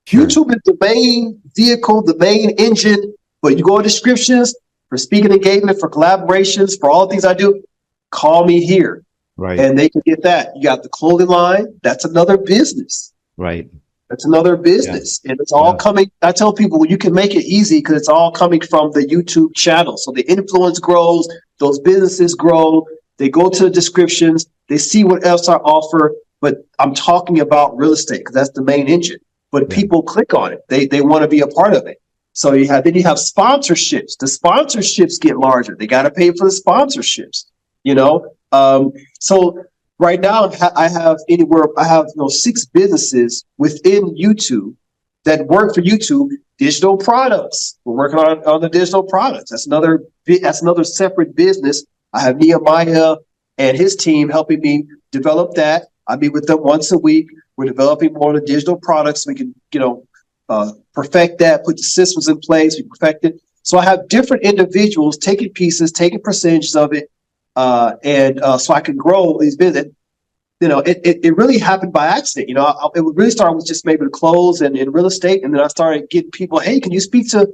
YouTube is the main vehicle, the main engine, but you go to descriptions for speaking engagement, for collaborations, for all the things I do, call me here. Right. And they can get that. You got the clothing line. That's another business. Right. That's another business. Yeah. And it's all coming. I tell people you can make it easy because it's all coming from the YouTube channel. So the influence grows, those businesses grow, they go to the descriptions, they see what else I offer. But I'm talking about real estate because that's the main engine. But people click on it. They want to be a part of it. So you have sponsorships. The sponsorships get larger. They got to pay for the sponsorships, So right now I have 6 businesses within YouTube that work for YouTube. Digital products. We're working on the digital products. That's another separate business. I have Nehemiah and his team helping me develop that. I meet with them once a week. We're developing more of the digital products. We can, perfect that, put the systems in place, we perfect it. So I have different individuals taking pieces, taking percentages of it, and so I can grow these businesses. It really happened by accident. It would really start with just maybe the clothes and in real estate, and then I started getting people, hey, can you speak to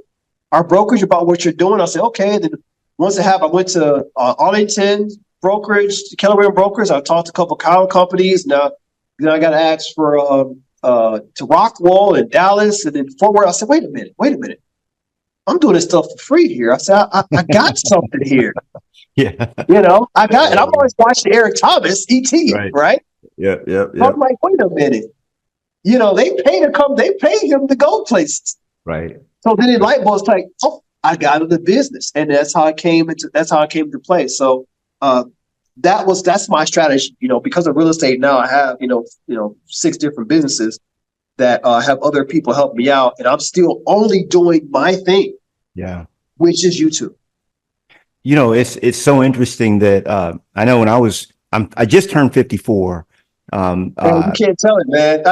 our brokerage about what you're doing? I said, okay. And then once I went to Arlington brokerage, Keller Williams brokers. I talked to a couple of car companies. Now, then I got asked for to Rockwall and Dallas and then Fort Worth. I said, wait a minute. I'm doing this stuff for free here. I said, I got something here. Yeah. I got, and I'm always watching Eric Thomas, ET, right? Yeah. I'm like, wait a minute. They pay him to go places. Right. So then the light bulb's like, oh, I got into business. And that's how I came into play. So that's my strategy. Because of real estate now I have, 6 different businesses. that have other people help me out, and I'm still only doing my thing. Yeah. Which is YouTube. It's so interesting that I know when I just turned 54. Man, you can't tell it, man.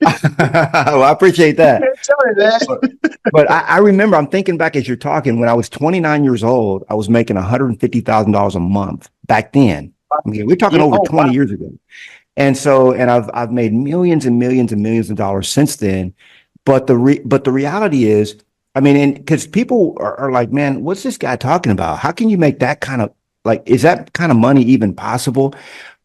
Well, I appreciate that. You can't tell it, man. But I remember, I'm thinking back as you're talking, when I was 29 years old, I was making $150,000 a month back then. I mean, we're talking over 20 years ago. And I've made millions and millions and millions of dollars since then. But the reality is, I mean, and because people are like, man, what's this guy talking about? How can you make that kind of, like, is that kind of money even possible?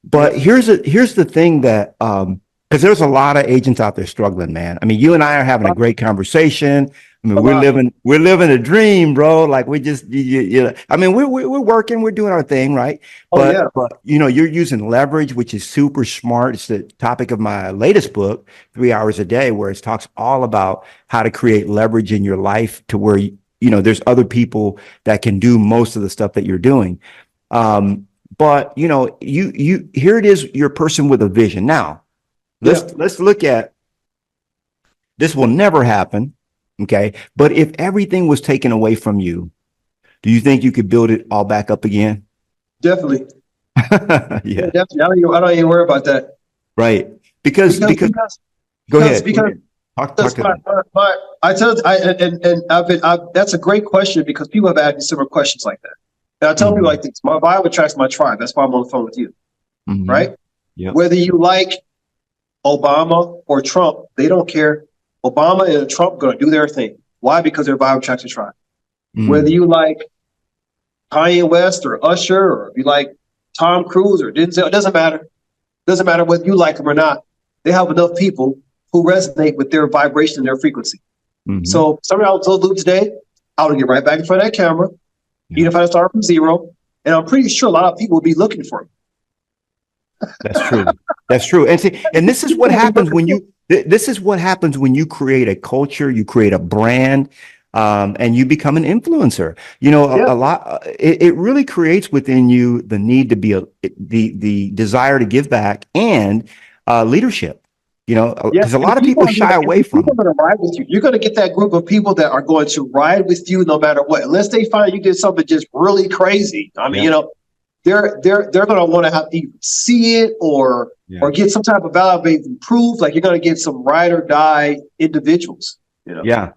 But here's the thing that, because there's a lot of agents out there struggling, man. I mean, you and I are having a great conversation. I mean, we're living a dream, bro. Like we just, I mean, we're working, we're doing our thing, right? But you're using leverage, which is super smart. It's the topic of my latest book, 3 Hours a Day, where it talks all about how to create leverage in your life to where, there's other people that can do most of the stuff that you're doing. But you here it is, you're a person with a vision. Now, let's look at this. Will never happen. Okay. But if everything was taken away from you, do you think you could build it all back up again? Definitely. Yeah. Definitely. I don't even worry about that. Right. Because go ahead. That's a great question, because people have asked me similar questions like that. And I tell people like this: my vibe attracts my tribe. That's why I'm on the phone with you. Right? Yeah. Whether you like Obama or Trump, they don't care. Obama and Trump are going to do their thing. Why? Because their vibe attracts a tribe. Whether you like Kanye West or Usher, or if you like Tom Cruise or Denzel, it doesn't matter. It doesn't matter whether you like them or not. They have enough people who resonate with their vibration and their frequency. So somebody I told Luke today, I would get right back in front of that camera, even if I start from zero. And I'm pretty sure a lot of people will be looking for me. That's true. That's true. And see, and this is what happens when you create a culture, you create a brand, and you become an influencer. A lot. It really creates within you the need to be the desire to give back and leadership. Because a lot of people shy away from. People are going to ride with you. You're going to get that group of people that are going to ride with you no matter what, unless they find you did something just really crazy. I mean, they're going to want to have to see it or get some type of validating proof. Like, you're going to get some ride or die individuals. Yeah.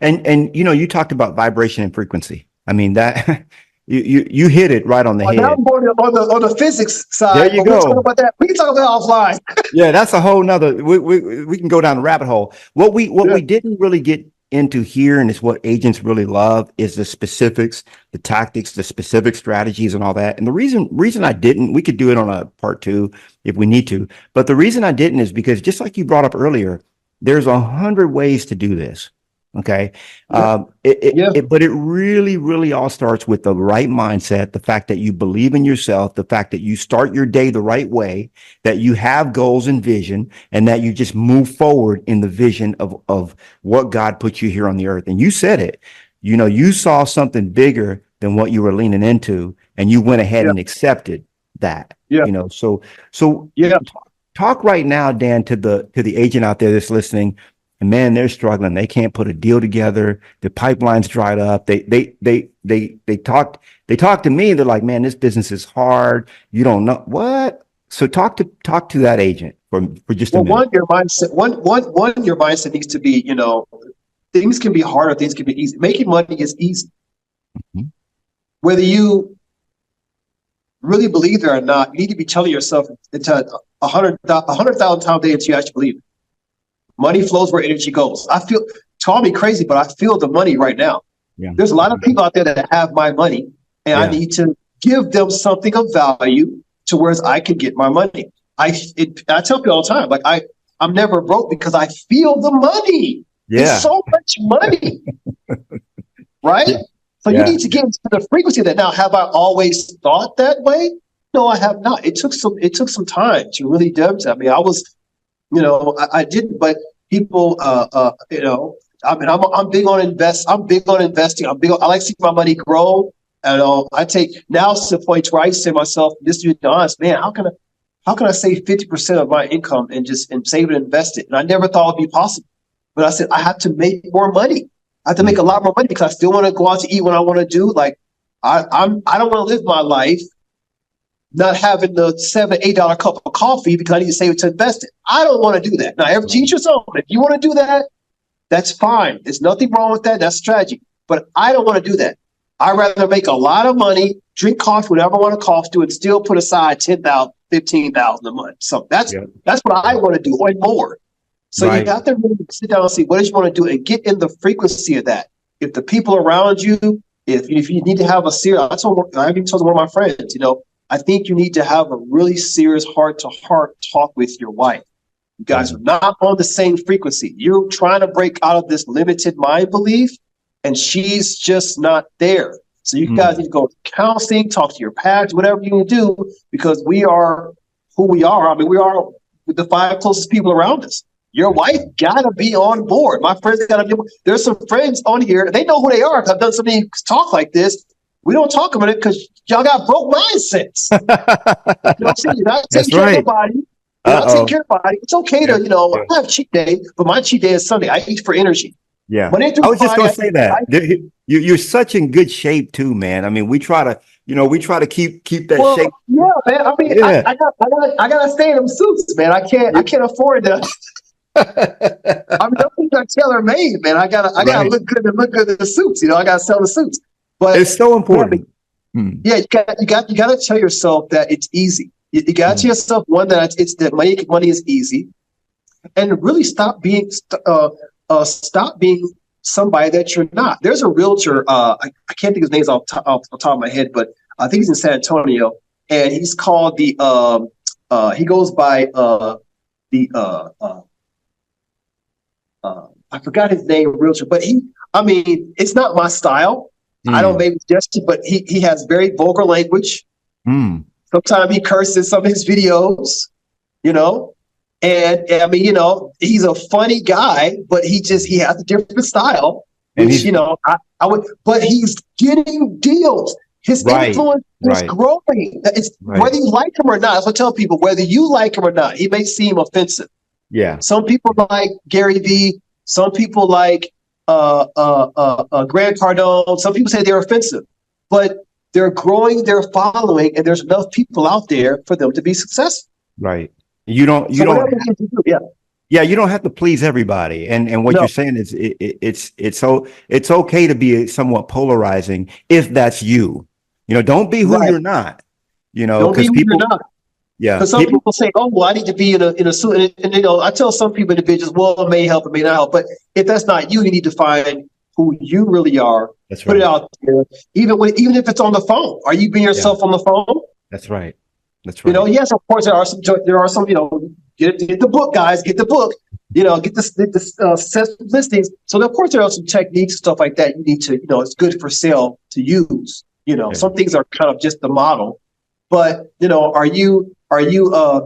And you talked about vibration and frequency. I mean, that you hit it right on the head. Now I'm going on the physics side. There you go. We'll talk about that. We can talk about that offline. Yeah, that's a whole nother. We can go down the rabbit hole. What we didn't really get into here, and it's what agents really love, is the specifics, the tactics, the specific strategies, and all that. And the reason I didn't, we could do it on a part 2 if we need to, but the reason I didn't is because, just like you brought up earlier, there's 100 ways to do this. Okay. But it really, really all starts with the right mindset, the fact that you believe in yourself, the fact that you start your day the right way, that you have goals and vision, and that you just move forward in the vision of what God put you here on the earth. And you said it, you saw something bigger than what you were leaning into, and you went ahead and accepted that. Talk right now, Dan, to the agent out there that's listening. And man, they're struggling. They can't put a deal together. The pipeline's dried up. They talk to me. They're like, man, this business is hard. You don't know what. So talk to that agent for just a minute. One, your mindset needs to be, things can be hard or things can be easy. Making money is easy. Whether you really believe it or not, you need to be telling yourself it's 100,000 times a day until you actually believe it. Money flows where energy goes. Call me crazy, but I feel the money right now. Yeah. There's a lot of people out there that have my money, and I need to give them something of value to where I can get my money. I tell people all the time, like I'm never broke because I feel the money. Yeah. It's so much money. Right? Yeah. So you need to get into the frequency of that. Now, have I always thought that way? No, I have not. It took some time to really demonstrate. I mean, I didn't, but people, I mean, I'm big on investing. I like seeing my money grow. And I take now to the point where I say to myself, this is honest, man, how can how can I save 50% of my income and save it and invest it? And I never thought it'd be possible. But I said, I have to make more money. I have to make a lot more money because I still want to go out to eat when I want to do. Like, I don't want to live my life not having the $7, $8 cup of coffee because I need to save it to invest it. I don't want to do that. Now, every teacher's own. If you want to do that, that's fine. There's nothing wrong with that. That's strategy. But I don't want to do that. I'd rather make a lot of money, drink coffee, whatever I want to coffee to, and still put aside $10,000, $15,000 a month. So that's what I want to do, or more. So you have to really sit down and see what you want to do and get in the frequency of that. If the people around you, if you need to have a serious, I even told one of my friends, I think you need to have a really serious heart-to-heart talk with your wife. You guys are not on the same frequency. You're trying to break out of this limited mind belief, and she's just not there. So you guys need to go to counseling, talk to your parents, whatever you need to do, because we are who we are. I mean, we are the 5 closest people around us. Your wife gotta be on board. My friends gotta be. There's some friends on here. They know who they are. I've done so many talk like this. We don't talk about it because y'all got broke mindsets. You're not taking care of your body. You're not taking care of your body. It's okay to, I have a cheat day, but my cheat day is Sunday. I eat for energy. Yeah. I was just going to say that. You're such in good shape too, man. I mean, we try to keep that shape. Yeah, man. I mean, I gotta stay in them suits, man. I can't afford to. I mean, those are tailor made, man. I gotta look good in the suits. I gotta sell the suits. But it's so important. Yeah, you gotta tell yourself that it's easy. You gotta tell yourself that money is easy, and really stop being somebody that you're not. There's a realtor. I can't think of his name off the top of my head, but I think he's in San Antonio, and he's called he goes by I forgot his name, realtor, but it's not my style. I don't maybe suggest it, but he has very vulgar language. Sometimes he curses in some of his videos, and I mean, he's a funny guy, but he has a different style, which, but he's getting deals. His influence is growing. Whether you like him or not, that's what I tell people, whether you like him or not, he may seem offensive. Yeah. Some people like Gary Vee. Some people like Grant Cardone. Some people say they're offensive, but they're growing their following, and there's enough people out there for them to be successful. Right. You don't you don't have to please everybody. And what you're saying is it's okay to be somewhat polarizing if that's you. Don't be who you're not. Don't be who you're not. Yeah, because some people say, "Oh, well, I need to be in a suit," and I tell some people, individuals, well, it may help, it may not help. But if that's not you, you need to find who you really are. That's right. Put it out there, even if it's on the phone. Are you being yourself on the phone? That's right. That's right. Yes, of course there are some. Get the book, guys. Get the book. Get the listings. So of course there are some techniques and stuff like that. You need to. It's good for sale to use. Some things are kind of just the model. But are you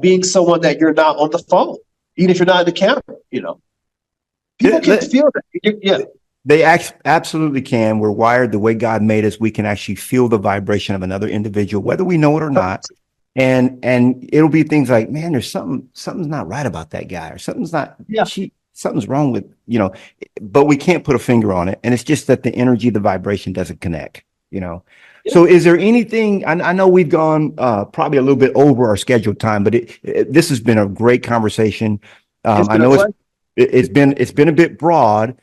being someone that you're not on the phone, even if you're not in the camera? People can feel that. They absolutely can. We're wired the way God made us. We can actually feel the vibration of another individual, whether we know it or not. And it'll be things like, man, there's something's not right about that guy, or something's wrong with, but we can't put a finger on it. And it's just that the energy, the vibration doesn't connect, So is there anything, I know we've gone probably a little bit over our scheduled time, but this has been a great conversation. I know it's been a bit broad.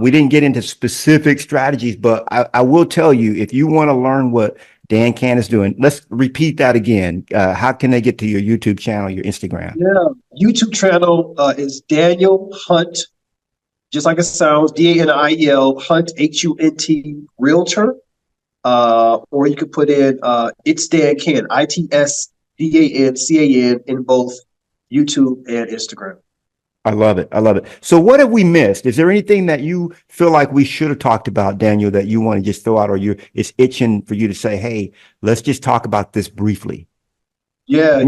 We didn't get into specific strategies, but I will tell you, if you want to learn what Dan Can is doing, let's repeat that again. How can they get to your YouTube channel, your Instagram? Yeah, YouTube channel is Daniel Hunt, just like it sounds, DANIEL, Hunt, HUNT, Realtor. Or you could put in It's Dan Can, ITSDANCAN, in both YouTube and Instagram. I love it. So what have we missed? Is there anything that you feel like we should have talked about, Daniel, that you want to just throw out, or it's itching for you to say, hey, let's just talk about this briefly? Yeah.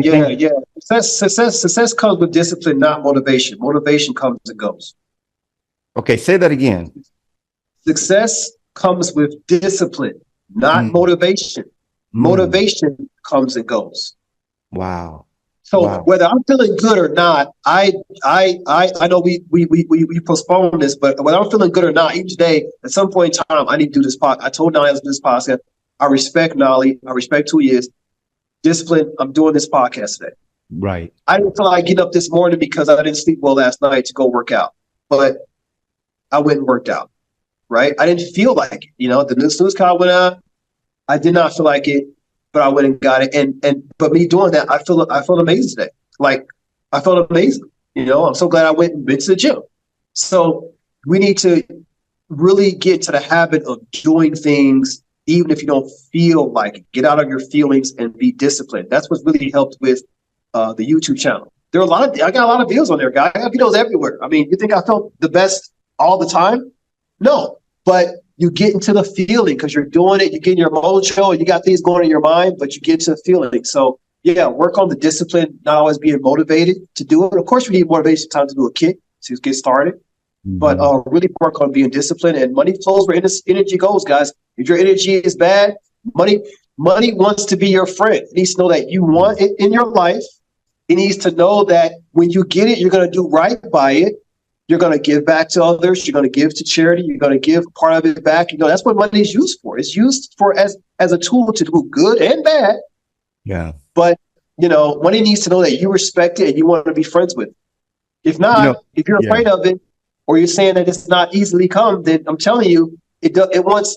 Success comes with discipline, not motivation. Motivation comes and goes. Okay, say that again. Success comes with discipline, not motivation. Motivation comes and goes. Wow. So Wow. whether I'm feeling good or not, I know we postponed this, but whether I'm feeling good or not, each day at some point in time, I need to do this podcast. I told Nolly I was doing this podcast. I respect Nolly. I respect who he is. Discipline. I'm doing this podcast today. Right. I didn't feel like getting up this morning because I didn't sleep well last night to go work out, but I went and worked out. Right. I didn't feel like it. You know, the snooze call went on. I did not feel like it, but I went and got it. But me doing that, I felt amazing today. Like I felt amazing. You know, I'm so glad I went to the gym. So we need to really get to the habit of doing things, even if you don't feel like it. Get out of your feelings and be disciplined. That's what's really helped with the YouTube channel. I got a lot of videos on there, guys. I got videos everywhere. I mean, you think I felt the best all the time? No, but you get into the feeling because you're doing it. You get in your mojo, and you got things going in your mind, but you get to the feeling. So yeah, work on the discipline, not always being motivated to do it. Of course, we need motivation sometimes to do a kick to get started, but really work on being disciplined. And money flows where energy goes, guys. If your energy is bad, money wants to be your friend. It needs to know that you want it in your life. It needs to know that when you get it, you're going to do right by it. You're going to give back to others. You're going to give to charity. You're going to give part of it back. You know, that's what money is used for. It's used for as a tool to do good and bad. Yeah. But, you know, money needs to know that you respect it and you want to be friends with it. If not, if you're afraid of it, or you're saying that it's not easily come, then I'm telling you, it wants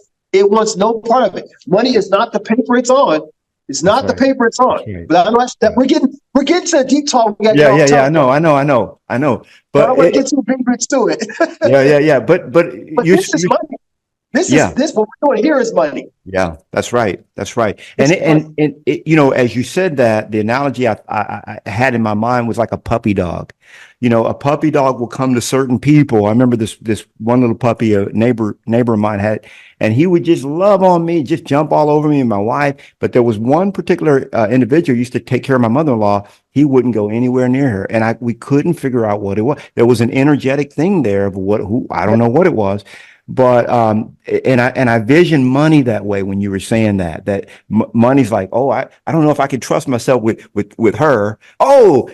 no part of it. Money is not the paper it's on. It's not the paper it's on. Right. But I know that we're getting to a deep talk. I know. But I don't want to get too big into it. Yeah. But this is money. This what we're doing here is money. Yeah, that's right. And you know, as you said that, the analogy I had in my mind was like a puppy dog. You know, a puppy dog will come to certain people. I remember this one little puppy a neighbor of mine had, and he would just love on me, just jump all over me and my wife. But there was one particular individual who used to take care of my mother-in-law. He wouldn't go anywhere near her, and we couldn't figure out what it was. There was an energetic thing there of I don't know what it was. But and I vision money that way when you were saying that money's like, oh, I don't know if I can trust myself with her. Oh,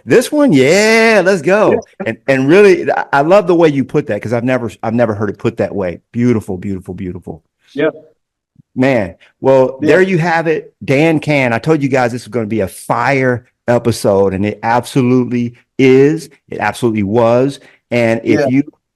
this one, yeah, let's go. And really, I love the way you put that because I've never heard it put that way. Beautiful. Yeah, man. Well, there you have it, Dan Can. I told you guys this was going to be a fire episode, and it absolutely is. It absolutely was. And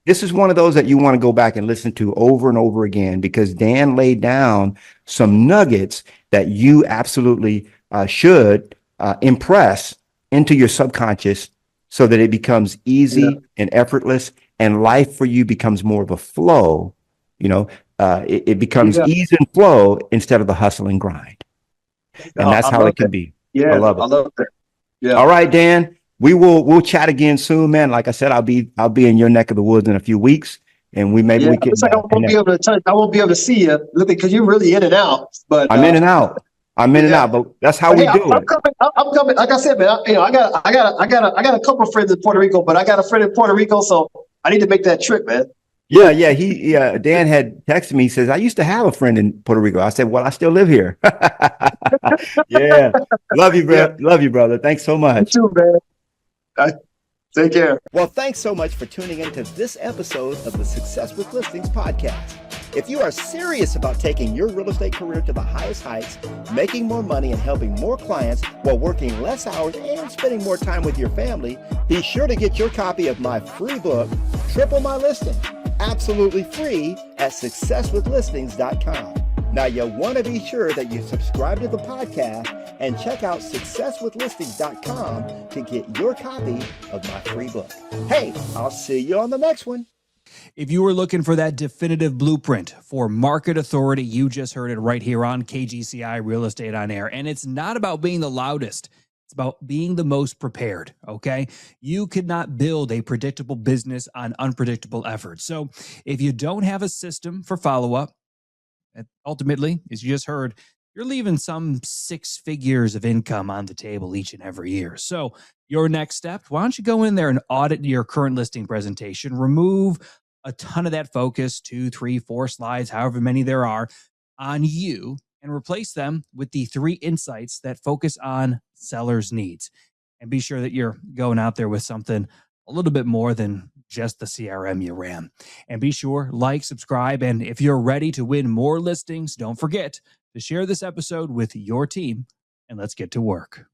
this is one of those that you want to go back and listen to over and over again because Dan laid down some nuggets that you absolutely should impress into your subconscious so that it becomes easy and effortless and life for you becomes more of a flow. You know, it becomes ease and flow instead of the hustle and grind. And that's how it can be. Yeah, I love it. I love that. Yeah. All right, Dan. We'll chat again soon, man. Like I said, I'll be in your neck of the woods in a few weeks, and we can. Like I won't be able to see you because you're really in and out. But I'm in and out. But that's how we do it. I'm coming. Like I said, man. I got a couple of friends in Puerto Rico, but I got a friend in Puerto Rico, so I need to make that trip, man. Yeah. Dan had texted me. He says, I used to have a friend in Puerto Rico. I said, well, I still live here. Yeah. Love you, bro. Yeah. Love you, brother. Thanks so much. You too, man. Take care. Well, thanks so much for tuning into this episode of the Success with Listings podcast. If you are serious about taking your real estate career to the highest heights, making more money and helping more clients while working less hours and spending more time with your family, be sure to get your copy of my free book, Triple My Listing, absolutely free at successwithlistings.com. Now, you want to be sure that you subscribe to the podcast and check out successwithlistings.com to get your copy of my free book. Hey, I'll see you on the next one. If you were looking for that definitive blueprint for market authority, you just heard it right here on KGCI Real Estate on Air. And it's not about being the loudest. It's about being the most prepared, okay? You could not build a predictable business on unpredictable effort. So if you don't have a system for follow-up, ultimately, as you just heard, you're leaving some 6 figures of income on the table each and every year. So your next step, why don't you go in there and audit your current listing presentation, remove a ton of that focus, 2, 3, 4 slides, however many there are, on you, and replace them with the 3 insights that focus on sellers' needs. and be sure that you're going out there with something a little bit more than just the CRM you ran. And be sure, like, subscribe, and if you're ready to win more listings, don't forget to share this episode with your team, and let's get to work.